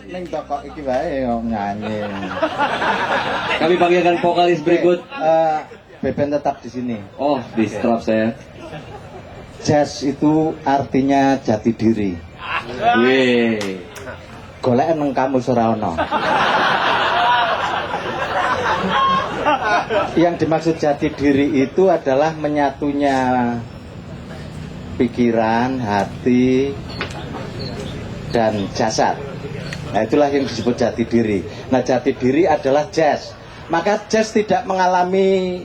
ning toko iki wae yo nyanyi. Kami panggilkan vokalis berikut. Beben tetap di sini. Oh, di strap saya. Jazz itu artinya jati diri. Wih. Golek nang kamus ora ono. Yang dimaksud jati diri itu adalah menyatunya pikiran, hati, dan jasad. Nah, itulah yang disebut jati diri. Nah, jati diri adalah jazz. Maka jazz tidak mengalami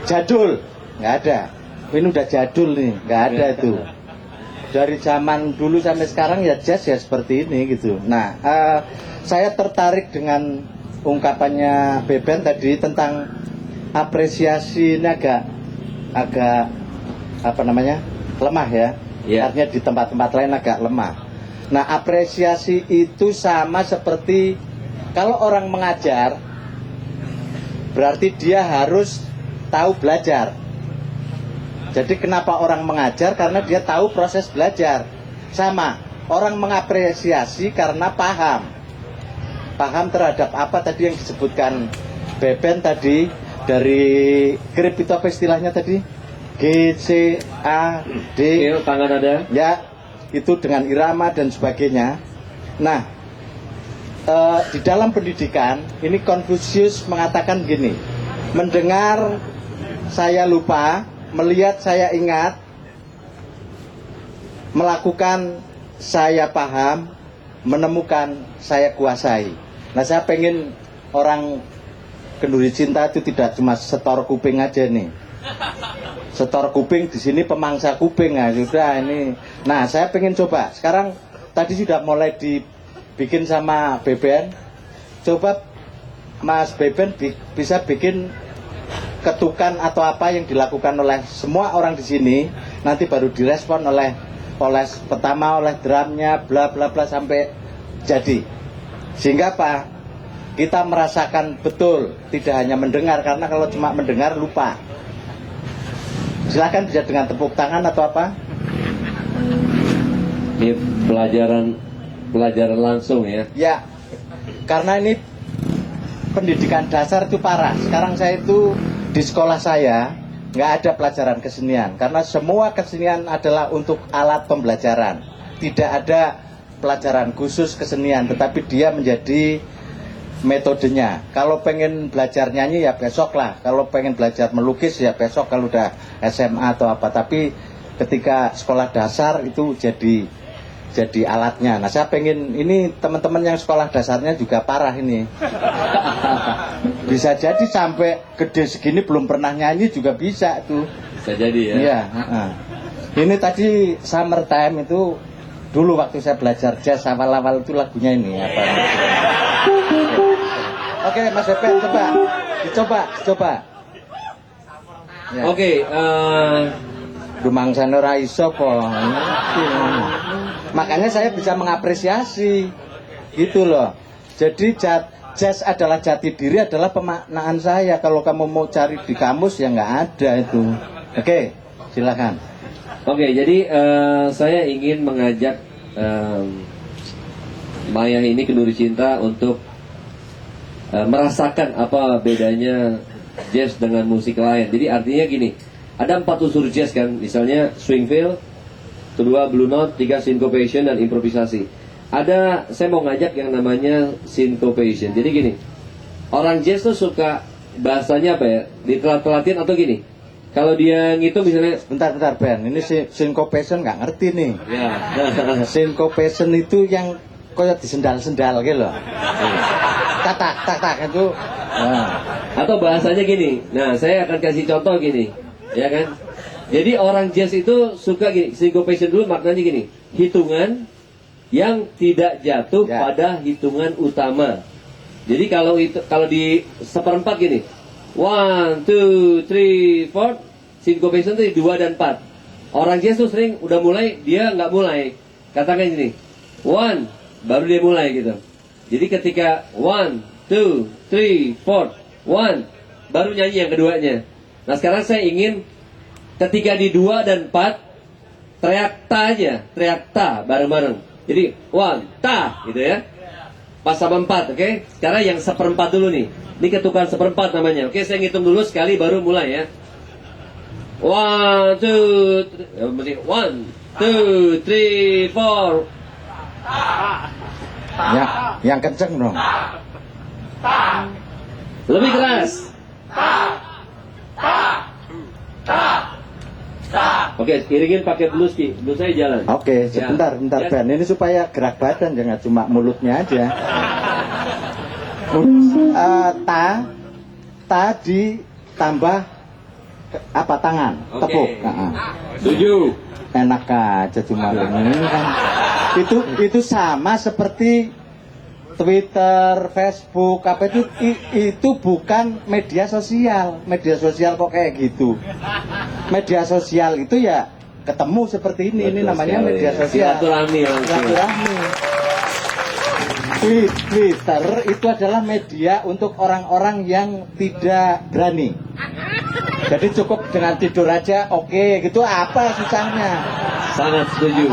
jadul, nggak ada. Ini udah jadul nih, nggak ada itu. Dari zaman dulu sampai sekarang ya jazz ya seperti ini gitu. Nah, saya tertarik dengan ungkapannya Beben tadi tentang apresiasi ini agak apa namanya, lemah ya. Artinya di tempat-tempat lain agak lemah. Nah, apresiasi itu sama seperti kalau orang mengajar, berarti dia harus tahu belajar. Jadi kenapa orang mengajar? Karena dia tahu proses belajar. Sama, orang mengapresiasi karena paham. Paham terhadap apa tadi yang disebutkan Beben tadi, dari grip itu apa istilahnya tadi? G, C, A, D. Tangan ada. Ya, itu dengan irama dan sebagainya. Nah, di dalam pendidikan, ini Confucius mengatakan gini, mendengar saya lupa, melihat saya ingat, melakukan saya paham, menemukan saya kuasai. Nah, saya pengen orang kenduri cinta itu tidak cuma setor kuping aja nih. Setor kuping di sini pemangsa kuping, nah sudah ini. Nah, saya pengen coba. Sekarang tadi sudah mulai dibikin sama Beben. Coba Mas Beben bisa bikin ketukan atau apa yang dilakukan oleh semua orang di sini, nanti baru direspon oleh pertama oleh drumnya bla bla bla sampai jadi. Sehingga apa? Kita merasakan betul, tidak hanya mendengar, karena kalau cuma mendengar lupa. Silakan bisa dengan tepuk tangan atau apa? Ini pelajaran langsung ya. Ya. Karena ini pendidikan dasar itu parah. Sekarang saya itu di sekolah saya nggak ada pelajaran kesenian, karena semua kesenian adalah untuk alat pembelajaran. Tidak ada pelajaran khusus kesenian, tetapi dia menjadi metodenya. Kalau pengen belajar nyanyi ya besok lah, kalau pengen belajar melukis ya besok kalau udah SMA atau apa. Tapi ketika sekolah dasar itu jadi alatnya. Nah, saya pengen ini teman-teman yang sekolah dasarnya juga parah ini. Bisa jadi sampai gede segini belum pernah nyanyi juga bisa tuh. Bisa jadi ya. Iya. Ini tadi Summertime itu dulu waktu saya belajar jazz awal-awal itu lagunya ini apa? Oke, Mas Beben coba. Ya. Oke. Rumangsane ora iso po. Makanya saya bisa mengapresiasi gitu loh. Jadi jazz adalah jati diri, adalah pemaknaan saya. Kalau kamu mau cari di kamus ya nggak ada itu. Oke, silakan. Oke, jadi saya ingin mengajak Maya ini kenduri cinta untuk merasakan apa bedanya jazz dengan musik lain. Jadi artinya gini, ada 4 unsur jazz kan, misalnya swing feel, kedua blue note, 3 syncopation dan improvisasi. Saya mau ngajak yang namanya syncopation. Jadi gini, orang jazz tuh suka bahasanya apa ya, ditelat-telatin atau gini. Kalau dia ngitung misalnya, bentar Ben, ini syncopation nggak ngerti nih. ya. Syncopation itu yang kayak disendal-sendal gitu loh. Tak itu. Nah. Atau bahasanya gini. Nah, saya akan kasih contoh gini, ya kan? Jadi orang jazz itu suka gini, syncopation dulu maknanya gini, hitungan yang tidak jatuh pada hitungan utama. Jadi kalau di seperempat gini, 1, 2, 3, 4, syncopation itu 2 dan 4. Orang jazz tuh sering udah mulai, dia nggak mulai. Katakan gini, 1, baru dia mulai gitu. Jadi ketika 1, 2, 3, 4, 1, baru nyanyi yang keduanya. Nah sekarang saya ingin ketika di 2 dan 4, teriak ta aja, teriak ta bareng-bareng. Jadi one, ta, gitu ya. Pas sama 4, oke? Sekarang yang seperempat dulu nih. Ini ketukan seperempat namanya. Oke, saya ngitung dulu sekali baru mulai ya. 1, 2, 3. 1, 2, 3, 4. Ya, yang kenceng dong. Lebih keras. Oke, iringin pakai blues Ki. Blues saya jalan. Oke, Ya. sebentar, Ya. Ben. Ini supaya gerak badan, jangan cuma mulutnya aja. Ta ditambah apa tangan, Oke. tepuk. Setuju. Enak aja cuma ini kan. Itu sama seperti Twitter, Facebook, apa itu bukan media sosial. Media sosial kok kayak gitu. Media sosial itu ya ketemu seperti ini. Ini Betul namanya sekali. media sosial. Silaturahmi langsung. Silaturahmi. Twitter itu adalah media untuk orang-orang yang tidak berani. Jadi cukup dengan tidur aja, oke, gitu apa susahnya? Sangat setuju.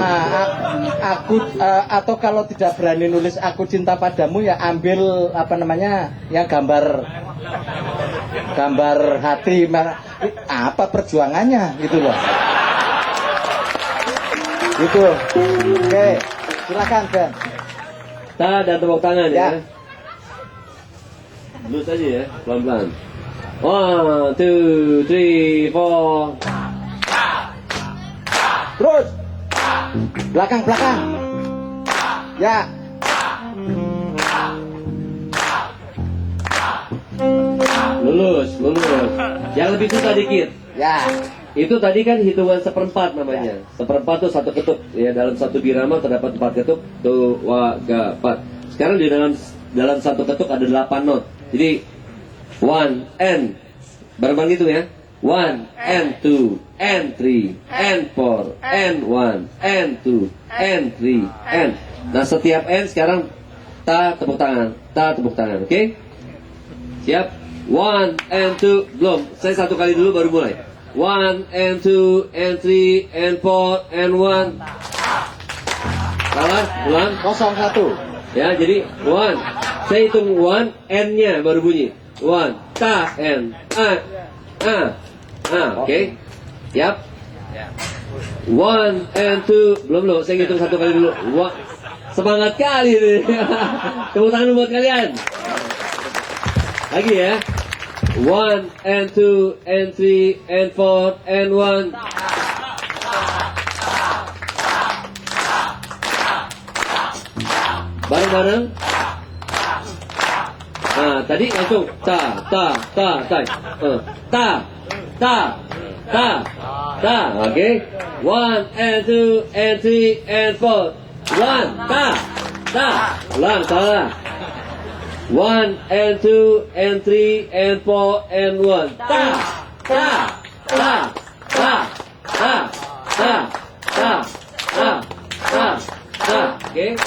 Atau kalau tidak berani nulis aku cinta padamu ya ambil apa namanya yang gambar hati apa perjuangannya gitu loh. Gitu. Oke, silakan Ben. Ta dan tepuk tangan ya. Ya. Blues aja ya, pelan-pelan. 1, 2, 3, 4. Terus belakang. Ya. Lulus. Yang lebih susah dikit. Ya. Itu tadi kan hitungan seperempat namanya. Seperempat tuh satu ketuk. Ya, dalam satu birama terdapat 4 ketuk. Tuh, wa, ga, 4. Sekarang di dalam satu ketuk ada 8 not. Jadi 1 and bareng-bareng gitu ya. 1 and 2 and 3 and 4 and 1 and 2 and 3 and. Nah, setiap and sekarang ta tepuk tangan, oke? Siap? 1 and 2 belum. Saya satu kali dulu baru mulai. 1 and 2 and 3 and 4 and 1. Salah, ulang. 01. Ya, jadi 1. Saya hitung 1, N-nya baru bunyi. 1, ta, N, oke. Siap. 1 and 2, belum. Saya hitung satu kali dulu. Semangat kali nih. Tepuk tangan buat kalian. Lagi ya. 1 and 2 and 3 and 4 and 1. Bareng-bareng. Nah, tadi langsung ta, oke. 1 and 2 and 3 and 4. 1, ta, ulang, salah. 1 and 2 and 3 and 4 and 1. Ta, oke.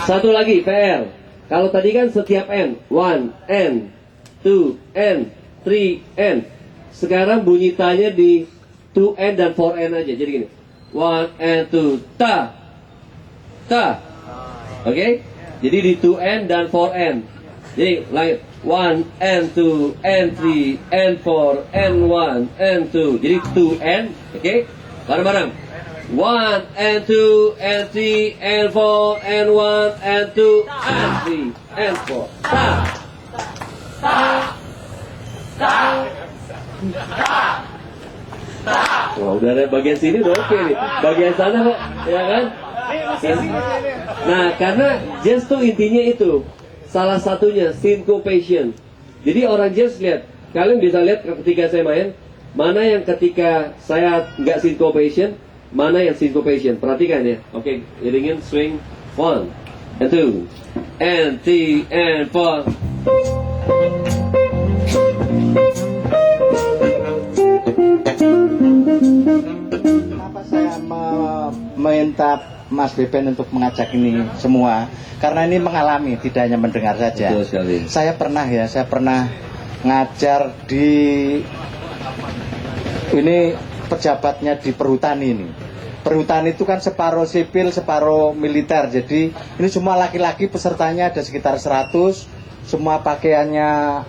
Satu lagi PR. Kalau tadi kan setiap N 1 N 2 N 3 N. Sekarang bunyi tanya di 2N dan 4N aja. Jadi gini. 1 and 2 ta. Oke? Jadi di 2N dan 4N. Jadi like 1 and 2 and 3 and 4 and 1 and 2. Jadi 2N, oke? Bareng-bareng. 1 and 2 and 3 and 4 and 1 and 2 and 3 and 4. Wah, udah ada bagian sini udah oke nih. Bagian sana kok, ya kan? Nah, karena jazz tuh intinya itu. Salah satunya syncopation. Jadi orang jazz lihat, kalian bisa lihat ketika saya main, mana yang ketika saya nggak syncopation, mana yang syncopation. Perhatikan ya. Oke, iringin swing 1 and 2 and 3 and 4. Kenapa saya meminta Mas Beben untuk mengajak ini semua? Karena ini mengalami, tidak hanya mendengar saja. Betul sekali. Saya pernah ngajar di ini pejabatnya di perhutani ini. Perhutani itu kan separuh sipil, separuh militer. Jadi ini semua laki-laki pesertanya ada sekitar 100. Semua pakaiannya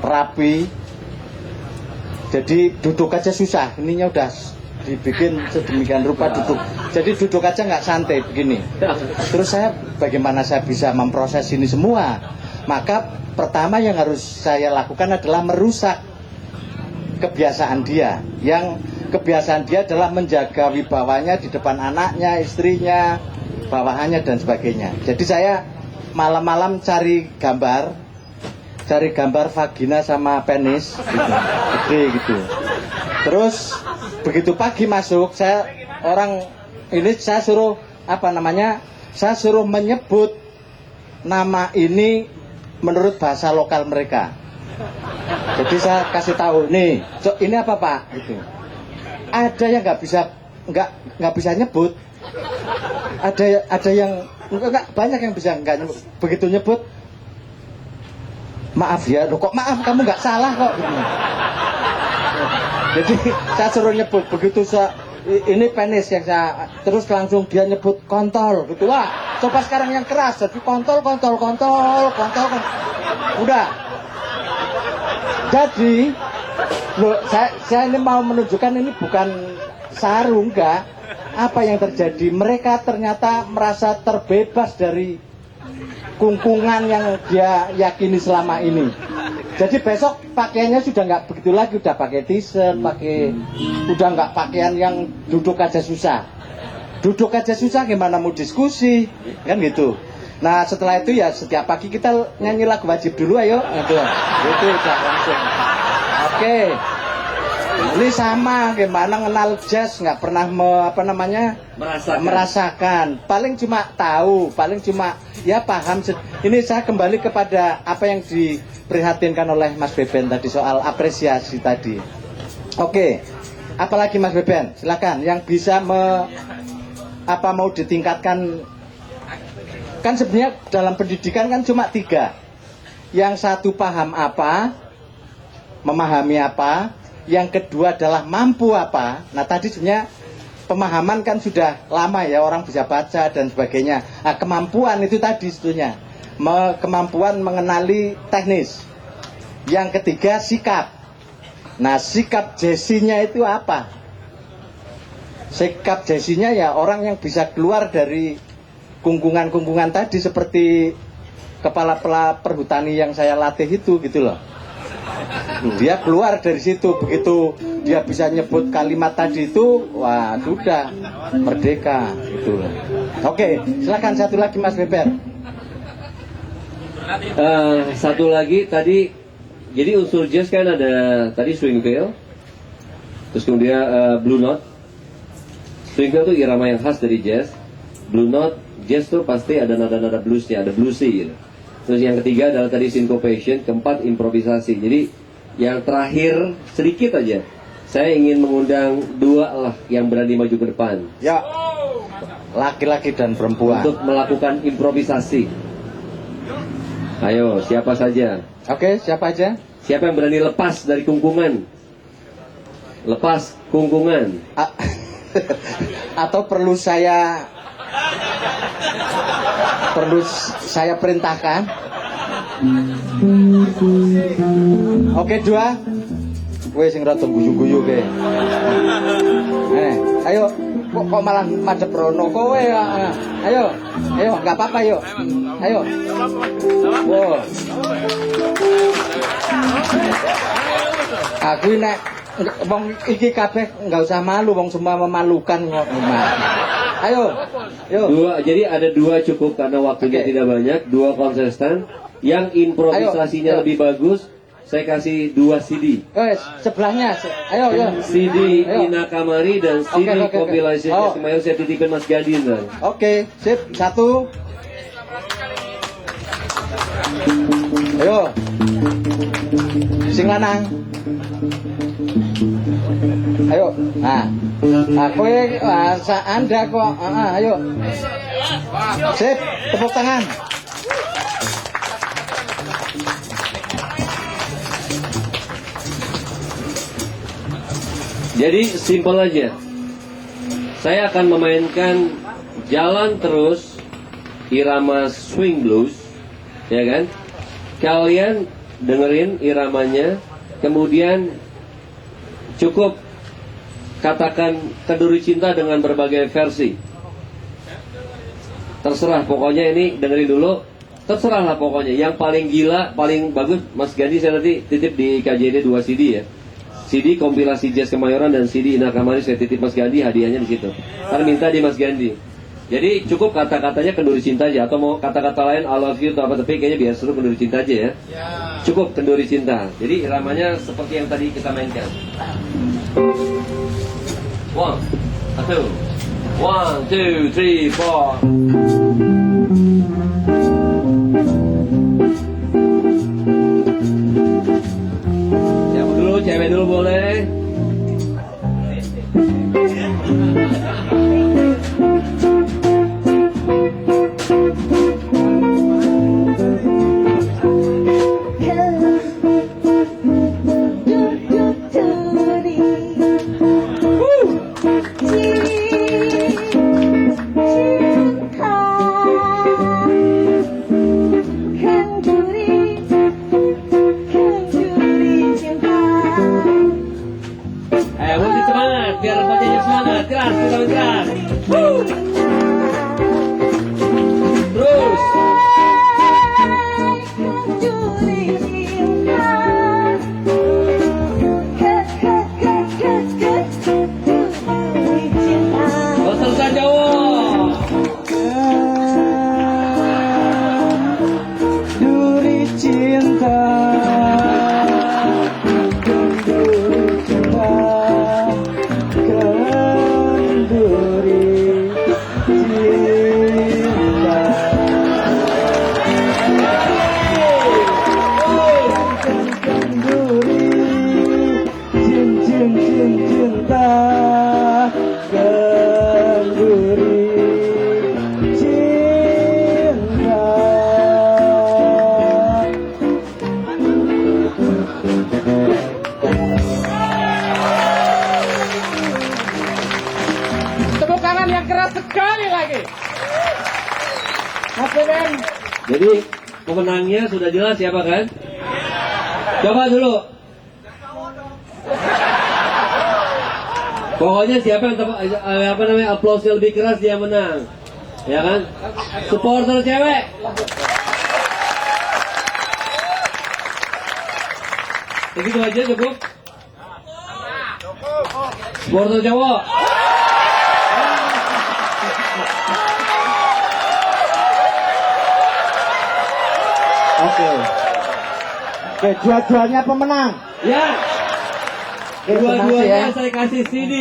rapi. Jadi duduk aja susah. Ininya udah dibikin sedemikian rupa duduk. Jadi duduk aja nggak santai begini. Terus bagaimana saya bisa memproses ini semua? Maka pertama yang harus saya lakukan adalah merusak kebiasaan dia. Yang kebiasaan dia adalah menjaga wibawanya di depan anaknya, istrinya, bawahannya dan sebagainya. Jadi saya malam-malam cari gambar vagina sama penis gitu, gede gitu. Terus begitu pagi masuk, saya suruh saya suruh menyebut nama ini menurut bahasa lokal mereka. Jadi saya kasih tahu, nih, ini apa Pak? Gitu. Ada yang nggak bisa nyebut, ada yang enggak, banyak yang bisa nggak nyebut. Begitu nyebut, maaf ya, loh kok maaf, kamu nggak salah kok. Gitu. Jadi saya suruh nyebut, begitu ini penis yang saya, terus langsung dia nyebut kontol gitu. Wah, coba sekarang yang keras, jadi kontol. Udah. Jadi, loh, saya ini mau menunjukkan ini bukan sarung, enggak. Apa yang terjadi? Mereka ternyata merasa terbebas dari kungkungan yang dia yakini selama ini. Jadi besok pakaiannya sudah nggak begitu lagi, udah pakai t-shirt, udah nggak pakaian yang duduk aja susah. Duduk aja susah, gimana mau diskusi, kan gitu. Nah setelah itu ya setiap pagi kita nyanyi lagu wajib dulu, ayo, gitu. Itu udah langsung. Oke. Ini sama, gimana kenal jazz, nggak pernah merasakan. Paling cuma tahu, paling cuma ya paham. Ini saya kembali kepada apa yang diprihatinkan oleh Mas Beben tadi soal apresiasi tadi. Oke, apalagi Mas Beben, silakan yang bisa mau ditingkatkan. Kan sebenarnya dalam pendidikan kan cuma 3. Yang satu paham apa, memahami apa. Yang kedua adalah mampu apa. Nah tadi sebenarnya pemahaman kan sudah lama ya, orang bisa baca dan sebagainya. Nah, kemampuan itu tadi sebetulnya kemampuan mengenali teknis. Yang ketiga sikap. Nah sikap Jessinya itu apa? Sikap Jessinya ya orang yang bisa keluar dari kungkungan tadi, seperti kepala perhutani yang saya latih itu gitu loh. Dia keluar dari situ, begitu dia bisa nyebut kalimat tadi itu, wah sudah merdeka gitu loh. Oke, silakan satu lagi Mas Beber. Satu lagi tadi, jadi unsur jazz kan ada tadi swing feel, terus kemudian blue note. Swing feel itu irama yang khas dari jazz. Blue note, jazz tuh pasti ada nada-nada bluesnya, ada bluesy gitu. Terus yang ketiga adalah tadi syncopation, keempat improvisasi. Jadi yang terakhir sedikit aja, saya ingin mengundang 2 lah yang berani maju ke depan. Ya, laki-laki dan perempuan. Untuk melakukan improvisasi. Ayo, siapa saja? Oke, siapa aja? Siapa yang berani lepas dari kungkungan? Lepas kungkungan. Atau perlu saya perintahkan? Oke, 2. Wes sing rada guyu-guyu ke. Ayo, kok malah madhep rono kowe ya. Ayo, enggak apa-apa yuk. Ayo. Wow. Aku nek wong iki kabeh enggak usah malu, wong semua memalukan kok. Ayo. Yuk. Jadi ada 2 cukup karena waktunya tidak banyak. 2 kontestan yang improvisasinya lebih bagus. Saya kasih 2 CD. Sebelahnya. Ayo. CD Ina Kamari dan CD compilation Mayo saya titipin Mas Gadin. Oke, sip. 1. Ayo. Sing lanang. Ayo. Nah, kowe Anda kok. Ayo. Sip, tepuk tangan. Jadi simpel aja. Saya akan memainkan Jalan Terus irama swing blues, ya kan? Kalian dengerin iramanya, kemudian cukup katakan Kenduri Cinta dengan berbagai versi. Terserah, pokoknya ini dengerin dulu. Terserah lah pokoknya. Yang paling gila, paling bagus, Mas Gandhi saya nanti titip di KJD 2 CD ya. CD kompilasi Jazz Kemayoran dan CD Ina Kamari saya titip Mas Gandhi, hadiahnya di situ. Ntar minta di Mas Gandhi. Jadi cukup kata-katanya Kenduri Cinta aja, atau mau kata-kata lain I love you atau apa, tapi kayaknya biar seru Kenduri Cinta aja ya. Cukup Kenduri Cinta. Jadi iramanya seperti yang tadi kita mainkan. 1, 2, 1, 2, 3, 4. Cewek dulu boleh. Biar bacanya semangat, keras, kita keras. Terus. Peserta Jawa. Duri cinta. Tepuk tangan yang keras sekali lagi. Mas Beben. Jadi pemenangnya sudah jelas siapa kan? Coba dulu. Pokoknya siapa yang apa namanya aplausnya lebih keras dia menang. Ya kan? Supporter cewek. Begitu aja cukup. Supporter cowok. Oke, dua-duanya pemenang. Ya. Oke, terima kasih Dua-duanya ya. saya kasih CD.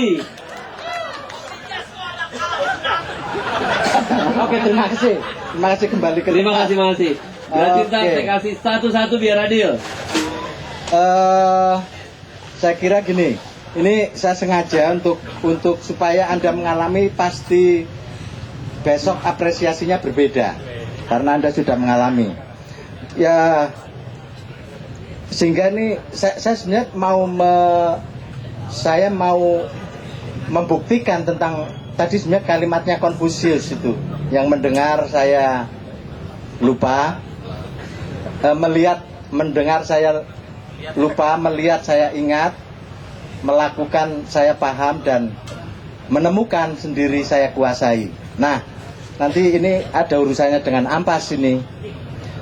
Oke, terima kasih. Terima kasih kembali ke Terima kasih masih. Berarti Oke. ntar saya kasih satu-satu biar adil. Saya kira gini, ini saya sengaja untuk supaya Anda mengalami, pasti besok apresiasinya berbeda karena Anda sudah mengalami. Ya, sehingga ini saya sebenarnya saya mau membuktikan tentang tadi sebenarnya kalimatnya Konfusius itu, yang mendengar saya lupa, mendengar saya lupa, melihat saya ingat, melakukan saya paham, dan menemukan sendiri saya kuasai. Nah, nanti ini ada urusannya dengan ampas ini.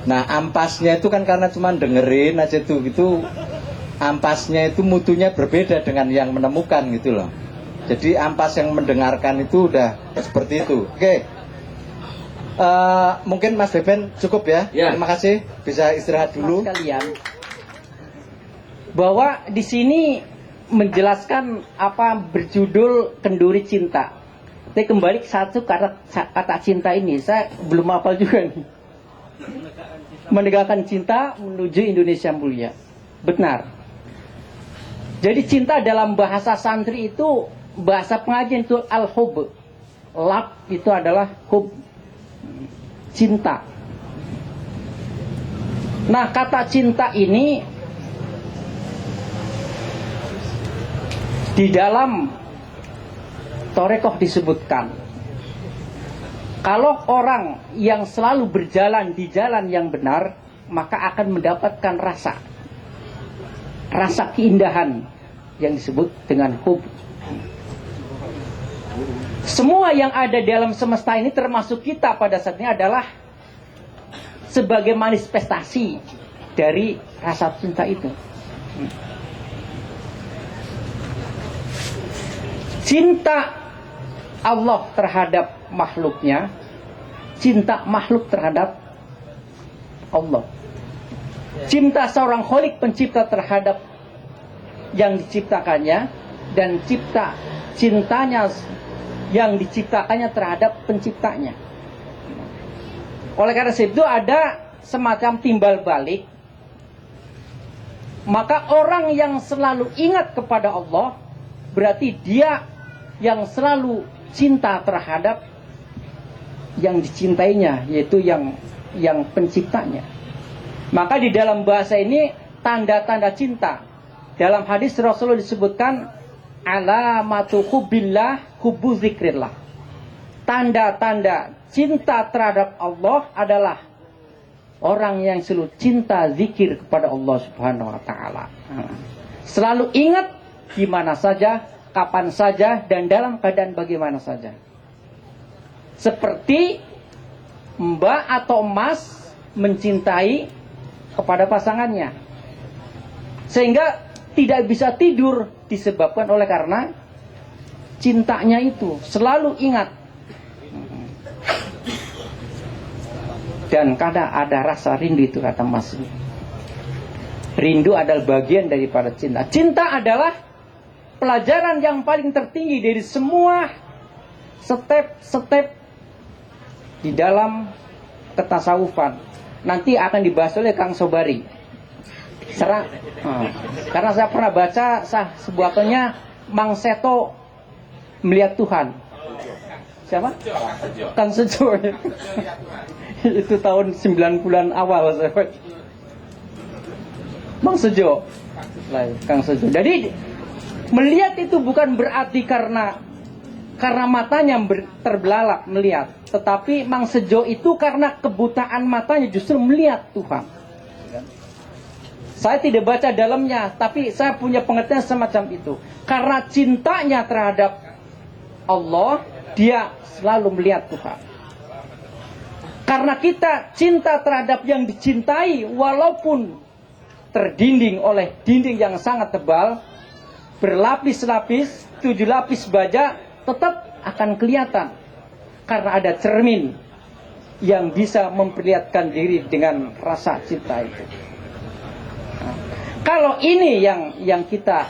Nah, ampasnya itu kan karena cuma dengerin aja tuh gitu, ampasnya itu mutunya berbeda dengan yang menemukan gitu loh. Jadi ampas yang mendengarkan itu udah seperti itu. Oke. Mungkin Mas Beben cukup ya. Ya. Terima kasih, bisa istirahat dulu. Sekalian, bahwa di sini menjelaskan apa berjudul Kenduri Cinta. Tapi kembali ke satu kata cinta ini, saya belum hafal juga nih. Menegakkan cinta menuju Indonesia mulia. Benar. Jadi cinta dalam bahasa santri itu, bahasa pengajian itu al-hub. Lab itu adalah hub, cinta. Nah, kata cinta ini Di dalam Torekoh disebutkan, kalau orang yang selalu berjalan di jalan yang benar, maka akan mendapatkan rasa keindahan yang disebut dengan hub. Semua yang ada dalam semesta ini termasuk kita pada saat ini adalah sebagai manifestasi dari rasa cinta itu. Cinta Allah terhadap makhluknya, cinta makhluk terhadap Allah. Cinta seorang Khalik pencipta terhadap yang diciptakannya, dan cintanya yang diciptakannya terhadap penciptanya. Oleh karena itu ada semacam timbal balik. Maka orang yang selalu ingat kepada Allah, berarti dia yang selalu cinta terhadap yang dicintainya, yaitu yang penciptanya. Maka di dalam bahasa ini tanda-tanda cinta. Dalam hadis Rasulullah disebutkan alamatu hubbillah hubbu zikrillah. Tanda-tanda cinta terhadap Allah adalah orang yang selalu cinta zikir kepada Allah Subhanahu wa taala. Selalu ingat di mana saja, kapan saja, dan dalam keadaan bagaimana saja. Seperti mbak atau emas mencintai kepada pasangannya, sehingga tidak bisa tidur disebabkan oleh karena cintanya itu selalu ingat. Dan kadang ada rasa rindu, itu kata Mas. Rindu adalah bagian daripada cinta. Cinta adalah pelajaran yang paling tertinggi dari semua step-step di dalam ketasawufan. Nanti akan dibahas oleh Kang Sobari. Karena saya pernah baca sebuah autornya, Mang Seto melihat Tuhan. Siapa? Kang Sejo. Itu tahun 90-an awal saya. Mang Sejo. Kang Sejo. Jadi melihat itu bukan berarti karena matanya terbelalak melihat, tetapi Mang Sejo itu karena kebutaan matanya justru melihat Tuhan. Saya tidak baca dalamnya, tapi saya punya pengertian semacam itu. Karena cintanya terhadap Allah, dia selalu melihat Tuhan. Karena kita cinta terhadap yang dicintai, walaupun terdinding oleh dinding yang sangat tebal, berlapis-lapis, 7 lapis baja, tetap akan kelihatan. Karena ada cermin yang bisa memperlihatkan diri dengan rasa cinta itu. Nah, kalau ini yang kita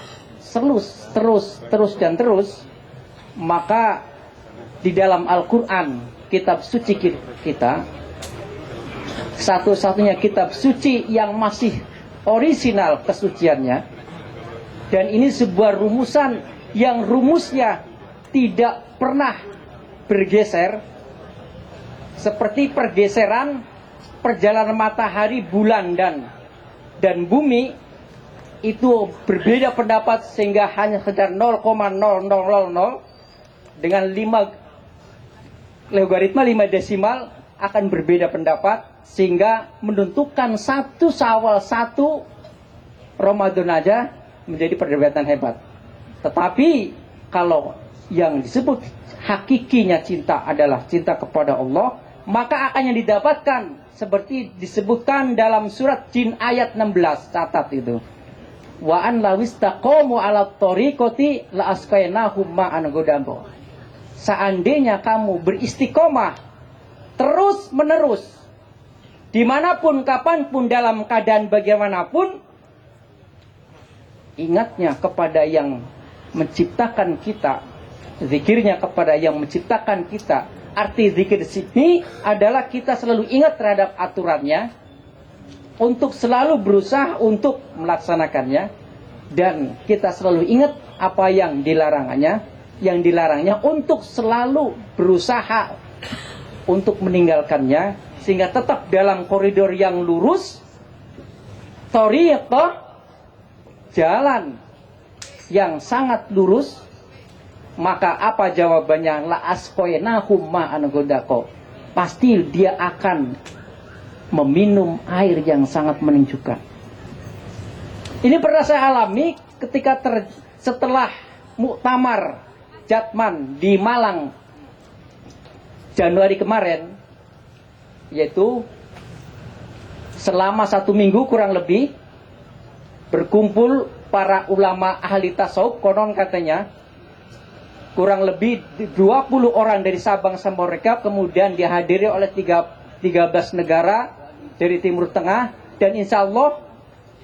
terus, maka di dalam Al-Quran, kitab suci kita, satu-satunya kitab suci yang masih orisinal kesuciannya, dan ini sebuah rumusan yang rumusnya tidak pernah bergeser, seperti pergeseran perjalanan matahari, bulan dan bumi itu berbeda pendapat sehingga hanya sekitar 0,0000 dengan 5 logaritma 5 desimal akan berbeda pendapat sehingga menentukan 1 Syawal 1 Ramadan aja menjadi perdebatan hebat. Tetapi kalau yang disebut hakikinya cinta adalah cinta kepada Allah, maka akan yang didapatkan seperti disebutkan dalam surat Jin ayat 16, catat itu. Wa an lawistaqamu ala tariqati la asqainahum ma'an ghadambo. Seandainya kamu beristiqomah terus menerus dimanapun, kapanpun, dalam keadaan bagaimanapun, ingatnya kepada yang menciptakan kita, zikirnya kepada yang menciptakan kita. Arti zikir di sini adalah kita selalu ingat terhadap aturannya, untuk selalu berusaha untuk melaksanakannya, dan kita selalu ingat apa yang dilarangnya untuk selalu berusaha untuk meninggalkannya, sehingga tetap dalam koridor yang lurus, thariqah, jalan yang sangat lurus, maka apa jawabannya? La asqainahum ma'an ghadaqo. Pasti dia akan meminum air yang sangat menunjukkan. Ini pernah saya alami ketika setelah muktamar Jatman di Malang Januari kemarin, yaitu selama 1 minggu kurang lebih berkumpul para ulama ahli tasawuf, konon katanya kurang lebih 20 orang dari Sabang sampai Merauke, kemudian dihadiri oleh 13 negara dari Timur Tengah, dan insya Allah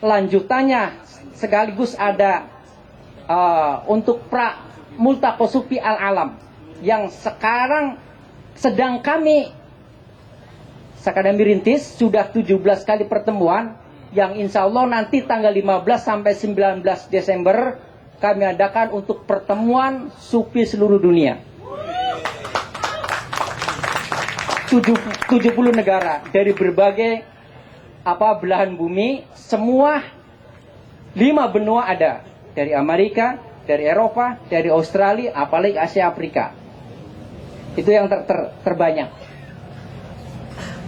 lanjutannya sekaligus ada untuk Multaqo Sufi Al-Alam yang sekarang sedang kami rintis, sudah 17 kali pertemuan yang insya Allah nanti tanggal 15 sampai 19 Desember kami adakan untuk pertemuan sufi seluruh dunia. 70 negara dari berbagai belahan bumi, semua 5 benua ada, dari Amerika, dari Eropa, dari Australia, apalagi Asia Afrika. Itu yang terbanyak.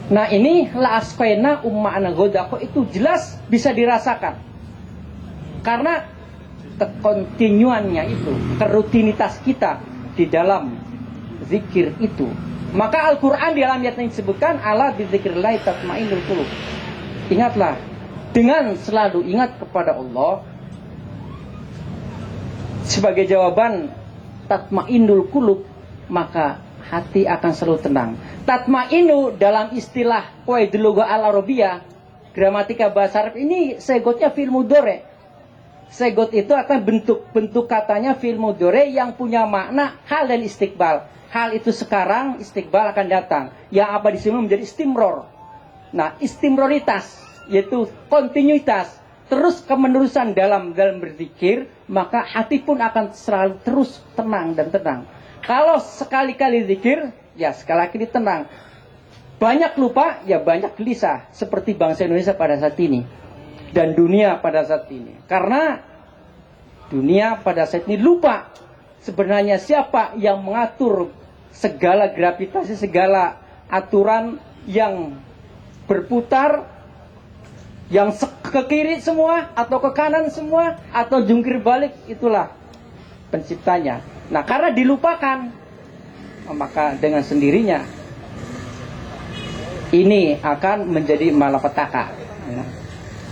Nah, ini la asqaina umma'ana ghadaqo itu jelas bisa dirasakan. Karena kekontinuannya itu, kerutinitas kita di dalam zikir itu. Maka Al-Quran di dalam ayat yang disebutkan ala bizikrillah tatmainnul qulub. Ingatlah, dengan selalu ingat kepada Allah sebagai jawaban tatmainnul qulub, maka hati akan selalu tenang. Tatmainu dalam istilah qaidul lugha al-arabiyah, gramatika bahasa Arab ini segotnya fi'il mudhari'. Segot itu akan bentuk katanya fi'il mudhari' yang punya makna hal dan istiqbal. Hal itu sekarang, istiqbal akan datang. Yang apa disebut menjadi istimror. Nah, istimroritas yaitu kontinuitas, terus kemenerusan dalam berzikir, maka hati pun akan selalu terus tenang dan tenang. Kalau sekali-kali zikir, ya sekali-kali tenang. Banyak lupa, ya banyak gelisah. Seperti bangsa Indonesia pada saat ini. Dan dunia pada saat ini. Karena dunia pada saat ini lupa sebenarnya siapa yang mengatur segala gravitasi, segala aturan yang berputar, yang ke kiri semua, atau ke kanan semua, atau jungkir balik, itulah penciptanya. Nah, karena dilupakan, maka dengan sendirinya ini akan menjadi malapetaka.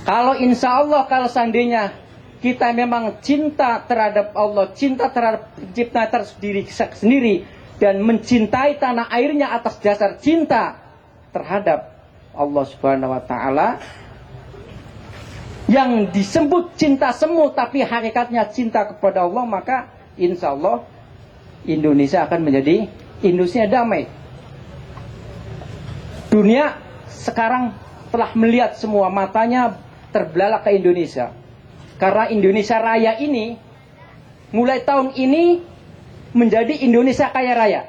Kalau insya Allah, kalau seandainya kita memang cinta terhadap Allah, cinta terhadap pencipta diri sendiri, dan mencintai tanah airnya atas dasar cinta terhadap Allah Subhanahu wa Ta'ala, yang disebut cinta semu tapi hakikatnya cinta kepada Allah, maka insya Allah Indonesia akan menjadi Indonesia damai. Dunia sekarang telah melihat semua, matanya terbelalak ke Indonesia. Karena Indonesia Raya ini mulai tahun ini menjadi Indonesia Kaya Raya.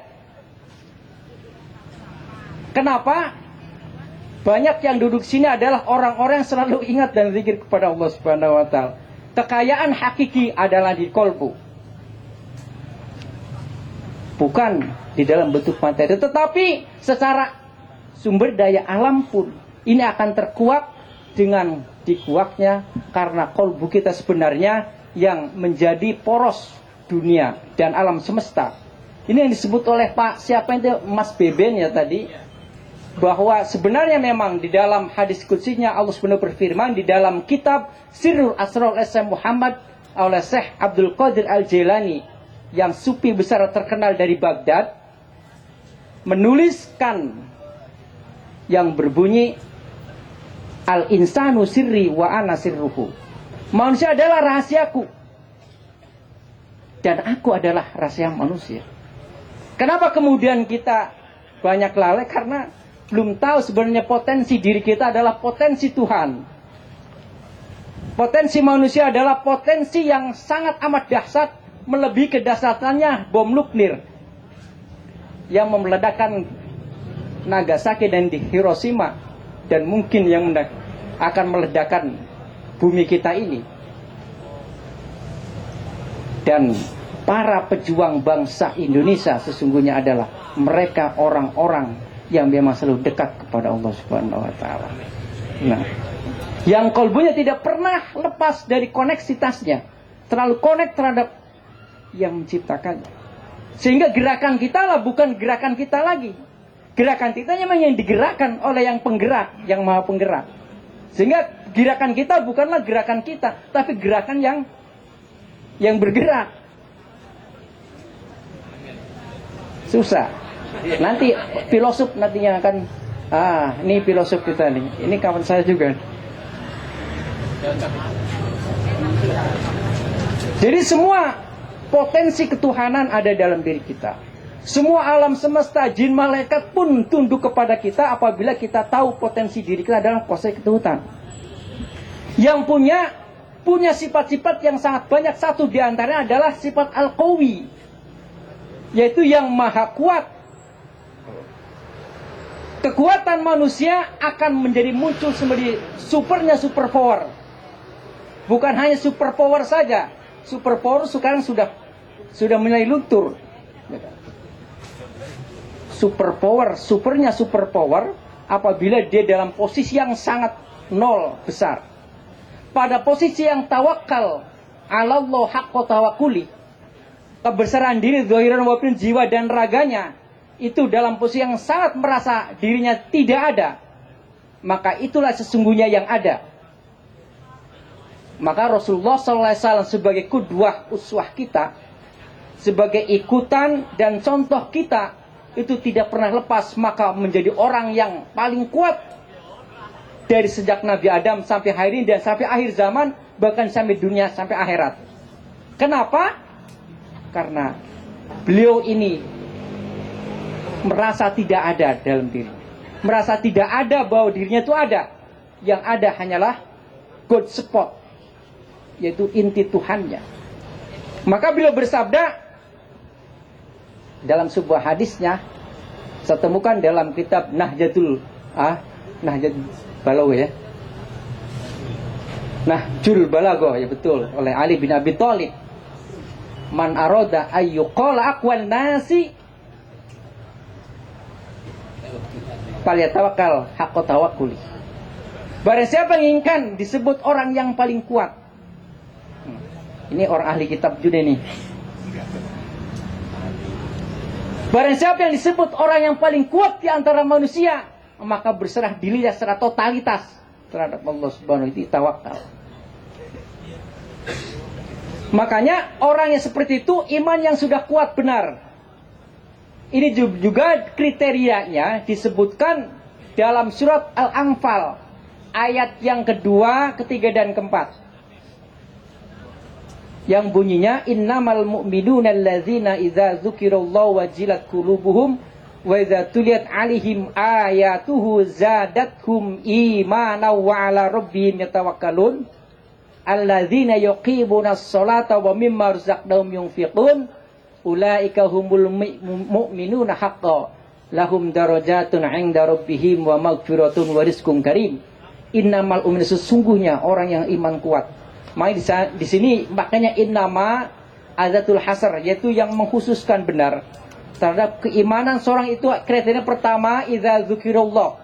Kenapa? Banyak yang duduk sini adalah orang-orang yang selalu ingat dan zikir kepada Allah Subhanahu wa Ta'ala. Kekayaan hakiki adalah di kolbu, bukan di dalam bentuk materi, tetapi secara sumber daya alam pun ini akan terkuak dengan dikuaknya karena kolbu kita sebenarnya yang menjadi poros dunia dan alam semesta. Ini yang disebut oleh Pak siapa itu, Mas Beben ya tadi, bahwa sebenarnya memang di dalam hadis qudsinya Allah Subhanahu berfirman di dalam kitab Sirrul Asrar Syekh Muhammad oleh Syekh Abdul Qadir Al-Jailani yang sufi besar terkenal dari Baghdad, menuliskan yang berbunyi al-insanu sirri wa ana sirruhu. Manusia adalah rahasiaku dan aku adalah rahasia manusia. Kenapa kemudian kita banyak lalai? Karena belum tahu sebenarnya potensi diri kita adalah potensi Tuhan. Potensi manusia adalah potensi yang sangat amat dahsyat, melebihi kedahsyatannya bom nuklir yang meledakkan Nagasaki dan di Hiroshima, dan mungkin yang akan meledakkan bumi kita ini. Dan para pejuang bangsa Indonesia sesungguhnya adalah mereka orang-orang yang memang selalu dekat kepada Allah Subhanahu wa taala. Nah, yang kolbunya tidak pernah lepas dari koneksitasnya, terlalu connect terhadap yang menciptakannya. Sehingga gerakan kita lah bukan gerakan kita lagi. Gerakan kita memang yang digerakkan oleh yang penggerak, yang maha penggerak. Sehingga gerakan kita bukanlah gerakan kita, tapi gerakan yang bergerak. Susah. Nanti filosof nantinya akan, ini filosof kita nih. Ini kawan saya juga. Jadi semua potensi ketuhanan ada dalam diri kita. Semua alam semesta, jin, malaikat pun tunduk kepada kita apabila kita tahu potensi diri kita adalah kuasa ketuhanan. Yang punya sifat-sifat yang sangat banyak. Satu diantaranya adalah sifat al-qawi, yaitu yang maha kuat. Kekuatan manusia akan menjadi muncul sebagai super power. Bukan hanya super power saja. Super power sekarang sudah mulai luntur. Super power apabila dia dalam posisi yang sangat nol besar. Pada posisi yang tawakal ala Allah haqqa tawakkuli, kebesaran diri, zahiran wa batin, jiwa dan raganya itu dalam posisi yang sangat merasa dirinya tidak ada, maka itulah sesungguhnya yang ada. Maka Rasulullah SAW sebagai qudwah uswah kita, sebagai ikutan dan contoh kita, itu tidak pernah lepas, maka menjadi orang yang paling kuat dari sejak Nabi Adam sampai hari ini dan sampai akhir zaman, bahkan sampai dunia, sampai akhirat. Kenapa? Karena beliau ini merasa tidak ada dalam diri, merasa tidak ada bahwa dirinya itu ada. Yang ada hanyalah God spot, yaitu inti Tuhannya. Maka beliau bersabda dalam sebuah hadisnya, saya temukan dalam kitab Nahjatul Balagha ya. Nahjul Balagha, ya betul, oleh Ali bin Abi Thalib. Man arada ayyuqala aqwal nasi falyatawakkal haqqa tawakkuli. Barang siapa yang inginkan disebut orang yang paling kuat. Ini orang ahli kitab juga nih. Barang siapa yang disebut orang yang paling kuat di antara manusia, maka berserah dirinya secara totalitas terhadap Allah Subhanahu wa taala, tawakal. Makanya orang yang seperti itu iman yang sudah kuat benar. Ini juga kriterianya disebutkan dalam surat Al-Anfal ayat yang kedua, ketiga dan keempat. Yang bunyinya innamal mu'minuna allazina idza dzukirallahu wajilat qulubuhum wa idza tuliyat 'alaihim ayatuhu zadathum imanan wa 'ala rabbihim yatawakkalun allazina yuqimunas sholata wa mimma razaqnahum yunfiqun ulaika humul mu'minuna haqqan lahum darajatun 'inda rabbihim wa maghfiratun wa rizqun karim. Innamal mu'minuna, sesungguhnya orang yang iman kuat. Makanya di sini makanya innama azatul hasar, yaitu yang mengkhususkan benar terhadap keimanan seorang itu. Kriteria pertama idza dzukirallah,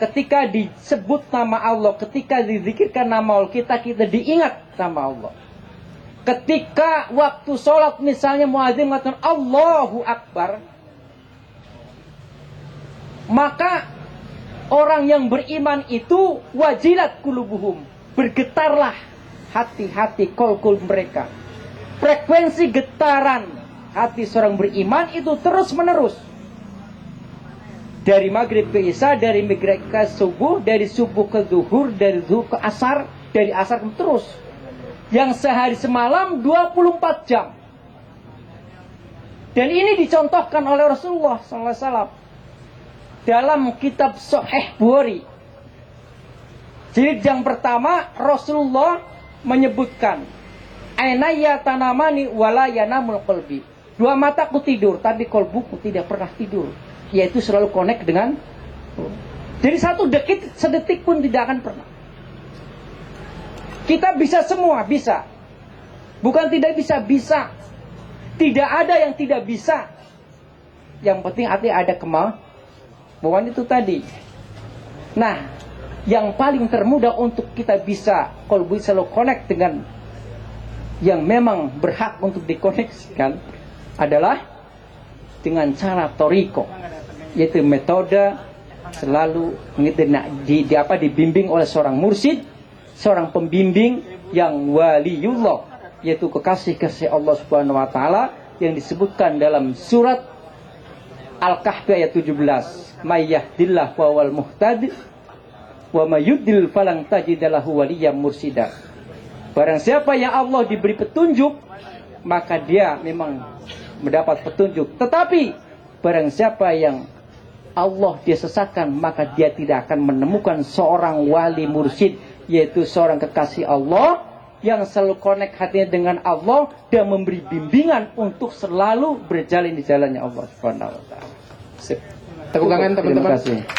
ketika disebut nama Allah, ketika dizikirkan nama Allah, kita diingat sama Allah. Ketika waktu sholat misalnya muadzin mengatakan Allahu Akbar, maka orang yang beriman itu wajilat qulubuhum, bergetarlah hati-hati kolkul mereka. Frekuensi getaran hati seorang beriman itu terus menerus, dari maghrib ke isya, dari maghrib ke subuh, dari subuh ke zuhur, dari zuhur ke asar, dari asar ke terus, yang sehari semalam 24 jam. Dan ini dicontohkan oleh Rasulullah SAW dalam kitab Sahih Bukhari. Jilid yang pertama, Rasulullah menyebutkan ainaya tanamani wala yanamul qalbi. Dua mataku tidur tapi kolbuku tidak pernah tidur, yaitu selalu connect dengan. Jadi satu sedetik pun tidak akan pernah. Kita bisa semua, bisa. Bukan tidak bisa, bisa. Tidak ada yang tidak bisa. Yang penting ada kemauan itu tadi. Nah, yang paling termudah untuk kita bisa, kalau bisa lo connect dengan yang memang berhak untuk dikoneksikan adalah dengan cara toriko, yaitu metode selalu dibimbing oleh seorang mursyid, seorang pembimbing yang waliullah, yaitu kekasih Allah Subhanahu wa taala yang disebutkan dalam surat Al-Kahfi ayat 17, may yahdillahu fawal muhtad wa may yudlil falan tajidalahu waliyyam mursida. Barang siapa yang Allah diberi petunjuk, maka dia memang mendapat petunjuk. Tetapi barang siapa yang Allah dia sesatkan, maka dia tidak akan menemukan seorang wali mursyid, yaitu seorang kekasih Allah yang selalu connect hatinya dengan Allah dan memberi bimbingan untuk selalu berjalan di jalannya Allah Subhanahu wa taala. Tepuk tangan teman-teman. Terima kasih.